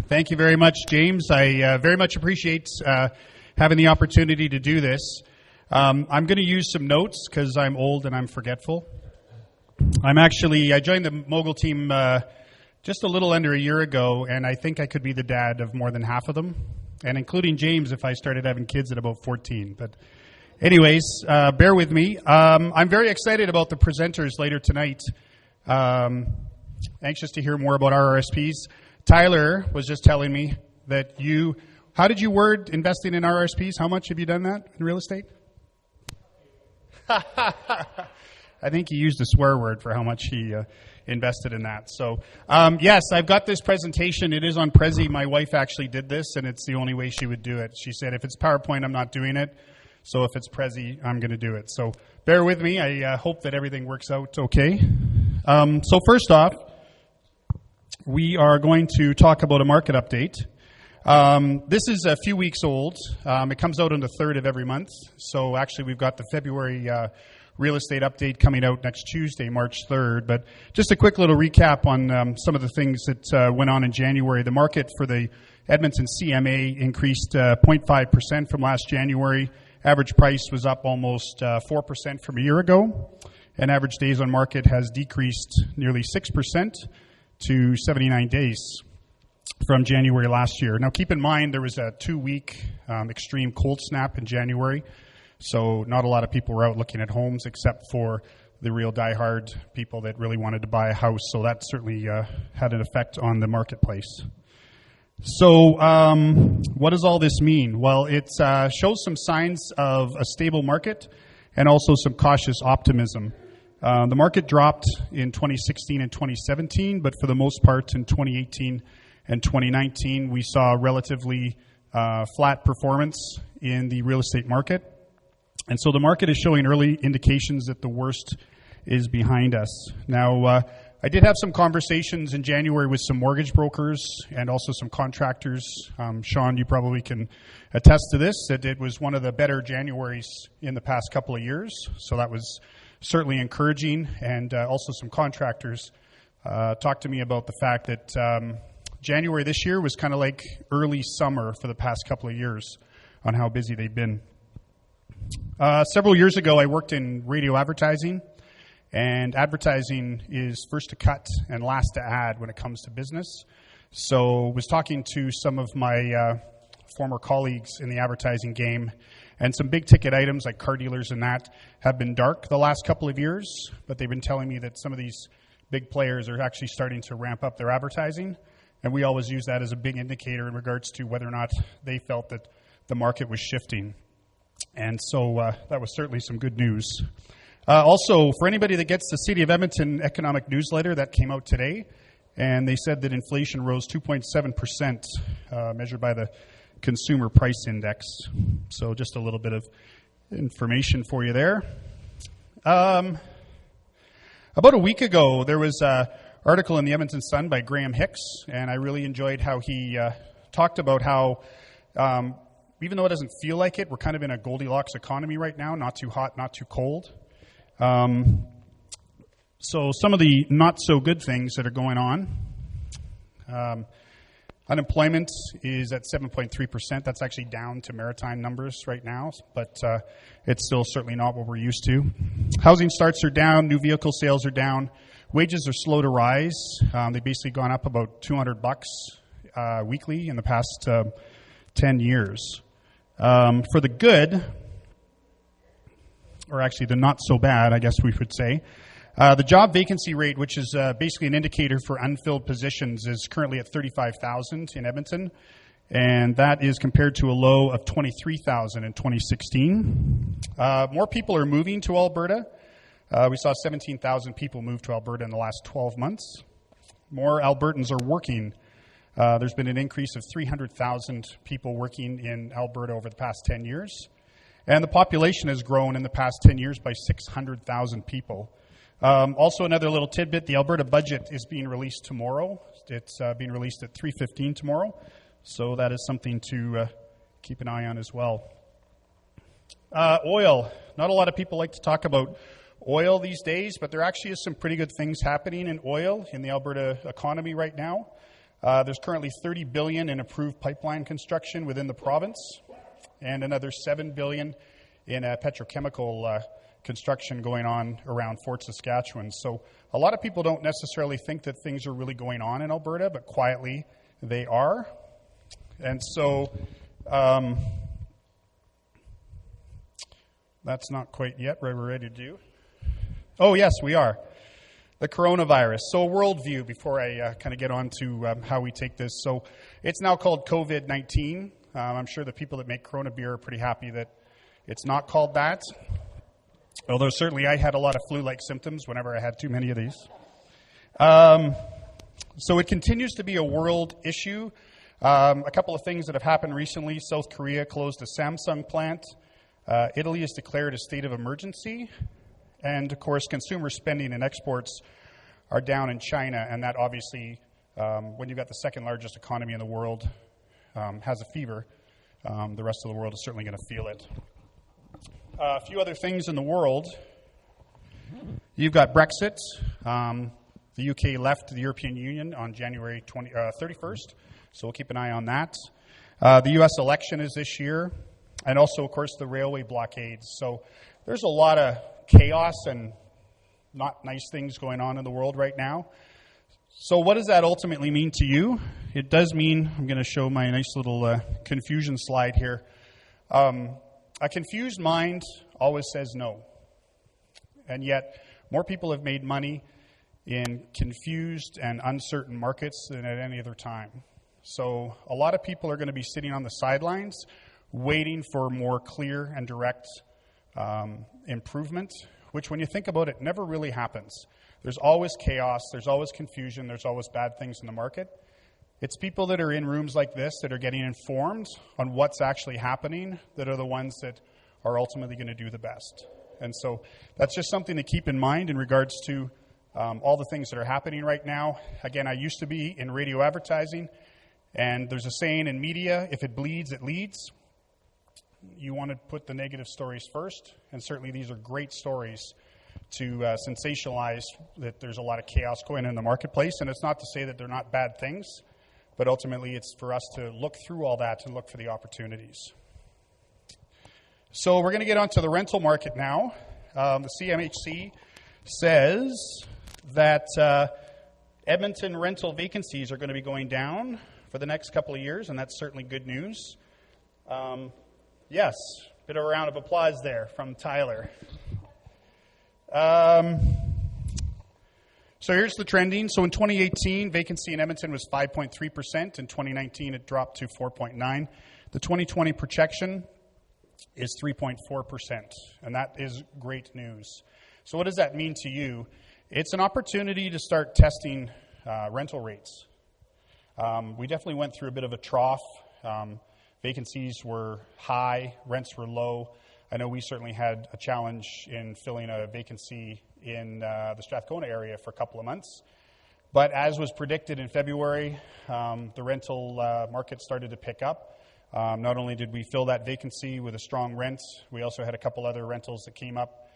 Thank you very much, James. I very much appreciate having the opportunity to do this. I'm going to use some notes because I'm old and I'm forgetful. I joined the Mogul team just a little under a year ago, and I think I could be the dad of more than half of them, and including James if I started having kids at about 14. But anyways, bear with me. I'm very excited about the presenters later tonight. Anxious to hear more about RRSPs. Tyler was just telling me that how did you word investing in RRSPs? How much have you done that in real estate? I think he used a swear word for how much he invested in that. So, yes, I've got this presentation. It is on Prezi. My wife actually did this, and it's the only way she would do it. She said, if it's PowerPoint, I'm not doing it. So if it's Prezi, I'm going to do it. So bear with me. I hope that everything works out okay. So first off, we are going to talk about a market update. This is a few weeks old. It comes out on the 3rd of every month. So actually we've got the February real estate update coming out next Tuesday, March 3rd. But just a quick little recap on some of the things that went on in January. The market for the Edmonton CMA increased 0.5% from last January. Average price was up almost 4% from a year ago. And average days on market has decreased nearly 6% to 79 days from January last year. Now keep in mind there was a 2-week extreme cold snap in January, so not a lot of people were out looking at homes except for the real diehard people that really wanted to buy a house, so that certainly had an effect on the marketplace. So what does all this mean? Well, it shows some signs of a stable market and also some cautious optimism. The market dropped in 2016 and 2017, but for the most part in 2018 and 2019, we saw relatively flat performance in the real estate market. And so the market is showing early indications that the worst is behind us. Now, I did have some conversations in January with some mortgage brokers and also some contractors. Sean, you probably can attest to this, that it was one of the better Januaries in the past couple of years. So that was certainly encouraging, and also some contractors talked to me about the fact that January this year was kind of like early summer for the past couple of years on how busy they've been. Several years ago, I worked in radio advertising, and advertising is first to cut and last to add when it comes to business. So I was talking to some of my former colleagues in the advertising game, and some big ticket items like car dealers and that have been dark the last couple of years, but they've been telling me that some of these big players are actually starting to ramp up their advertising, and we always use that as a big indicator in regards to whether or not they felt that the market was shifting. And so that was certainly some good news. Also, for anybody that gets the City of Edmonton Economic Newsletter, that came out today, and they said that inflation rose 2.7%, measured by the Consumer Price Index. So just a little bit of information for you there. About a week ago, there was an article in the Edmonton Sun by Graham Hicks, and I really enjoyed how he talked about how even though it doesn't feel like it, we're kind of in a Goldilocks economy right now, not too hot, not too cold. So some of the not so good things that are going on. Unemployment is at 7.3%. That's actually down to maritime numbers right now, but it's still certainly not what we're used to. Housing starts are down. New vehicle sales are down. Wages are slow to rise. They've basically gone up about $200 weekly in the past 10 years. For the good, or actually the not so bad, I guess we should say, the job vacancy rate, which is basically an indicator for unfilled positions, is currently at 35,000 in Edmonton, and that is compared to a low of 23,000 in 2016. More people are moving to Alberta. We saw 17,000 people move to Alberta in the last 12 months. More Albertans are working. There's been an increase of 300,000 people working in Alberta over the past 10 years, and the population has grown in the past 10 years by 600,000 people. Also, another little tidbit, the Alberta budget is being released tomorrow. It's being released at 3:15 tomorrow, so that is something to keep an eye on as well. Oil. Not a lot of people like to talk about oil these days, but there actually is some pretty good things happening in oil in the Alberta economy right now. There's currently $30 billion in approved pipeline construction within the province, and another $7 billion in petrochemical construction going on around Fort Saskatchewan. So a lot of people don't necessarily think that things are really going on in Alberta, but quietly they are. And so that's not quite yet where we're ready to do. Oh, yes, we are. The coronavirus. So a worldview before I kind of get on to how we take this. So it's now called COVID-19. I'm sure the people that make Corona beer are pretty happy that it's not called that. Although certainly I had a lot of flu-like symptoms whenever I had too many of these. So it continues to be a world issue. A couple of things that have happened recently. South Korea closed a Samsung plant. Italy has declared a state of emergency. And, of course, consumer spending and exports are down in China. And that obviously, when you've got the second largest economy in the world, has a fever, the rest of the world is certainly going to feel it. A few other things in the world. You've got Brexit. The UK left the European Union on January 31st, so we'll keep an eye on that. The U.S. election is this year, and also, of course, the railway blockades. So there's a lot of chaos and not nice things going on in the world right now. So what does that ultimately mean to you? It does mean, I'm going to show my nice little confusion slide here. A confused mind always says no. And yet, more people have made money in confused and uncertain markets than at any other time. So a lot of people are going to be sitting on the sidelines waiting for more clear and direct improvement, which when you think about it, never really happens. There's always chaos, there's always confusion, there's always bad things in the market. It's people that are in rooms like this that are getting informed on what's actually happening that are the ones that are ultimately going to do the best. And so that's just something to keep in mind in regards to all the things that are happening right now. Again, I used to be in radio advertising, and there's a saying in media, if it bleeds, it leads. You want to put the negative stories first, and certainly these are great stories to sensationalize that there's a lot of chaos going on in the marketplace. And it's not to say that they're not bad things, but ultimately it's for us to look through all that and look for the opportunities. So we're going to get onto the rental market now. The CMHC says that Edmonton rental vacancies are going to be going down for the next couple of years, and that's certainly good news. Yes, bit of a round of applause there from Tyler. So here's the trending. So in 2018, vacancy in Edmonton was 5.3%. In 2019, it dropped to 4.9%. The 2020 projection is 3.4%, and that is great news. So what does that mean to you? It's an opportunity to start testing rental rates. We definitely went through a bit of a trough. Vacancies were high, rents were low. I know we certainly had a challenge in filling a vacancy in the Strathcona area for a couple of months. But as was predicted in February, the rental market started to pick up. Not only did we fill that vacancy with a strong rent, we also had a couple other rentals that came up.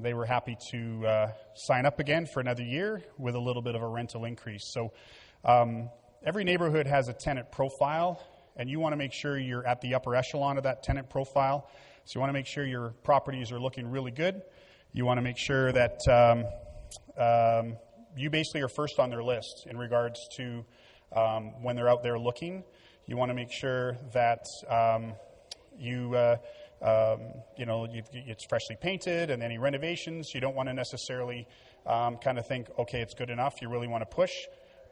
They were happy to sign up again for another year with a little bit of a rental increase. So every neighborhood has a tenant profile, and you want to make sure you're at the upper echelon of that tenant profile. So you want to make sure your properties are looking really good. You want to make sure that you basically are first on their list in regards to when they're out there looking. You want to make sure that it's freshly painted, and any renovations. You don't want to necessarily kind of think, okay, it's good enough. You really want to push,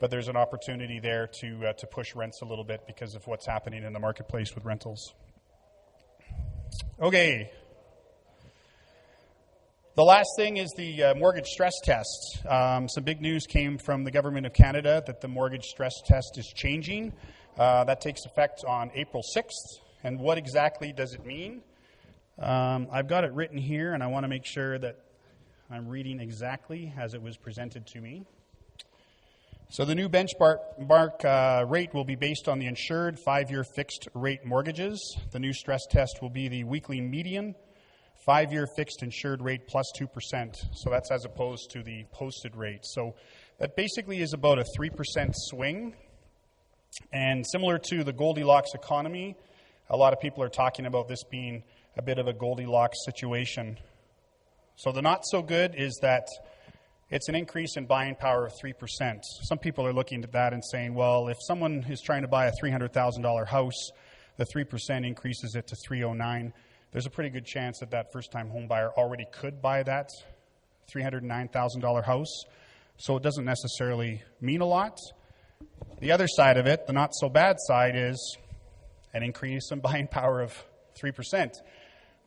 but there's an opportunity there to push rents a little bit because of what's happening in the marketplace with rentals. Okay. The last thing is the mortgage stress test. Some big news came from the Government of Canada that the mortgage stress test is changing. That takes effect on April 6th. And what exactly does it mean? I've got it written here, and I want to make sure that I'm reading exactly as it was presented to me. So the new benchmark rate will be based on the insured 5-year fixed rate mortgages. The new stress test will be the weekly median 5-year fixed insured rate plus 2%. So that's as opposed to the posted rate. So that basically is about a 3% swing And similar to the Goldilocks economy, a lot of people are talking about this being a bit of a Goldilocks situation. So the not so good is that it's an increase in buying power of 3%. Some people are looking at that and saying, well, if someone is trying to buy a $300,000 house, the 3% increases it to $309,000. There's a pretty good chance that that first-time home buyer already could buy that $309,000 house. So it doesn't necessarily mean a lot. The other side of it, the not so bad side, is an increase in buying power of 3%.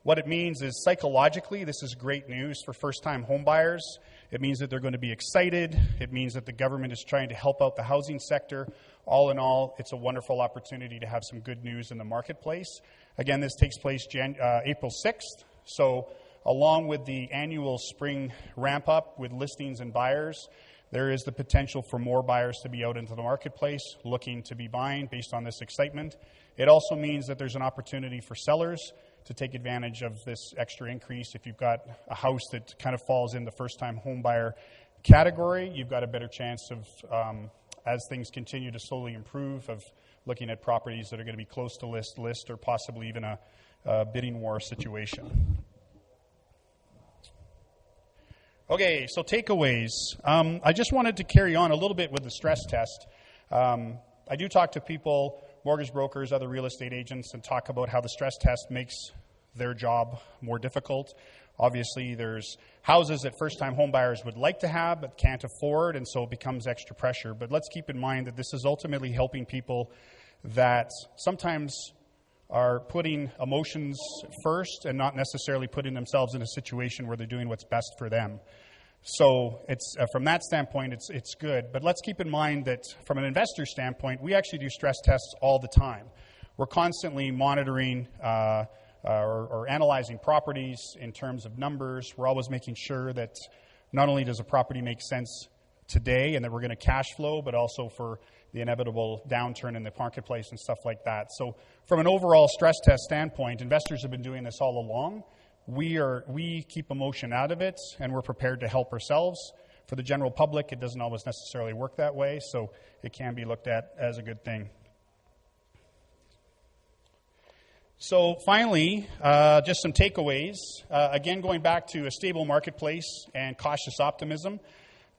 What it means is psychologically, this is great news for first-time home buyers. It means that they're going to be excited. It means that the government is trying to help out the housing sector. All in all, it's a wonderful opportunity to have some good news in the marketplace. Again, this takes place April 6th. So along with the annual spring ramp-up with listings and buyers, there is the potential for more buyers to be out into the marketplace looking to be buying based on this excitement. It also means that there's an opportunity for sellers to take advantage of this extra increase. If you've got a house that kind of falls in the first-time home buyer category, you've got a better chance of, as things continue to slowly improve, of looking at properties that are going to be close to list, or possibly even a bidding war situation. Okay, so takeaways. I just wanted to carry on a little bit with the stress test. I do talk to people, mortgage brokers, other real estate agents, and talk about how the stress test makes their job more difficult. Obviously, there's houses that first-time home buyers would like to have but can't afford, and so it becomes extra pressure. But let's keep in mind that this is ultimately helping people that sometimes are putting emotions first and not necessarily putting themselves in a situation where they're doing what's best for them. So it's from that standpoint, it's good. But let's keep in mind that from an investor standpoint, we actually do stress tests all the time. We're constantly monitoring or analyzing properties in terms of numbers. We're always making sure that not only does a property make sense today and that we're going to cash flow, but also for the inevitable downturn in the marketplace and stuff like that. So from an overall stress test standpoint, investors have been doing this all along. We keep emotion out of it, and we're prepared to help ourselves. For the general public, it doesn't always necessarily work that way, so it can be looked at as a good thing. So finally, just some takeaways. Again, going back to a stable marketplace and cautious optimism.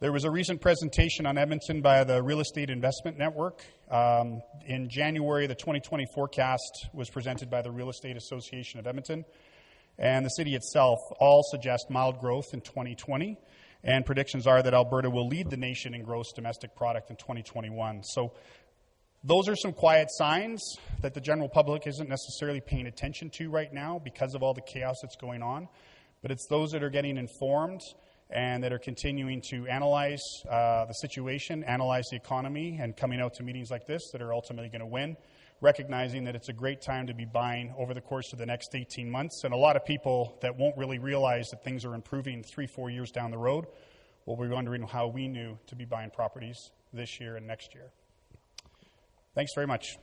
There was a recent presentation on Edmonton by the Real Estate Investment Network. In January, the 2020 forecast was presented by the Real Estate Association of Edmonton. And the city itself all suggest mild growth in 2020. And predictions are that Alberta will lead the nation in gross domestic product in 2021. So those are some quiet signs that the general public isn't necessarily paying attention to right now because of all the chaos that's going on. But it's those that are getting informed and that are continuing to analyze the situation, analyze the economy, and coming out to meetings like this that are ultimately going to win, recognizing that it's a great time to be buying over the course of the next 18 months. And a lot of people that won't really realize that things are improving 3-4 years down the road will be wondering how we knew to be buying properties this year and next year. Thanks very much.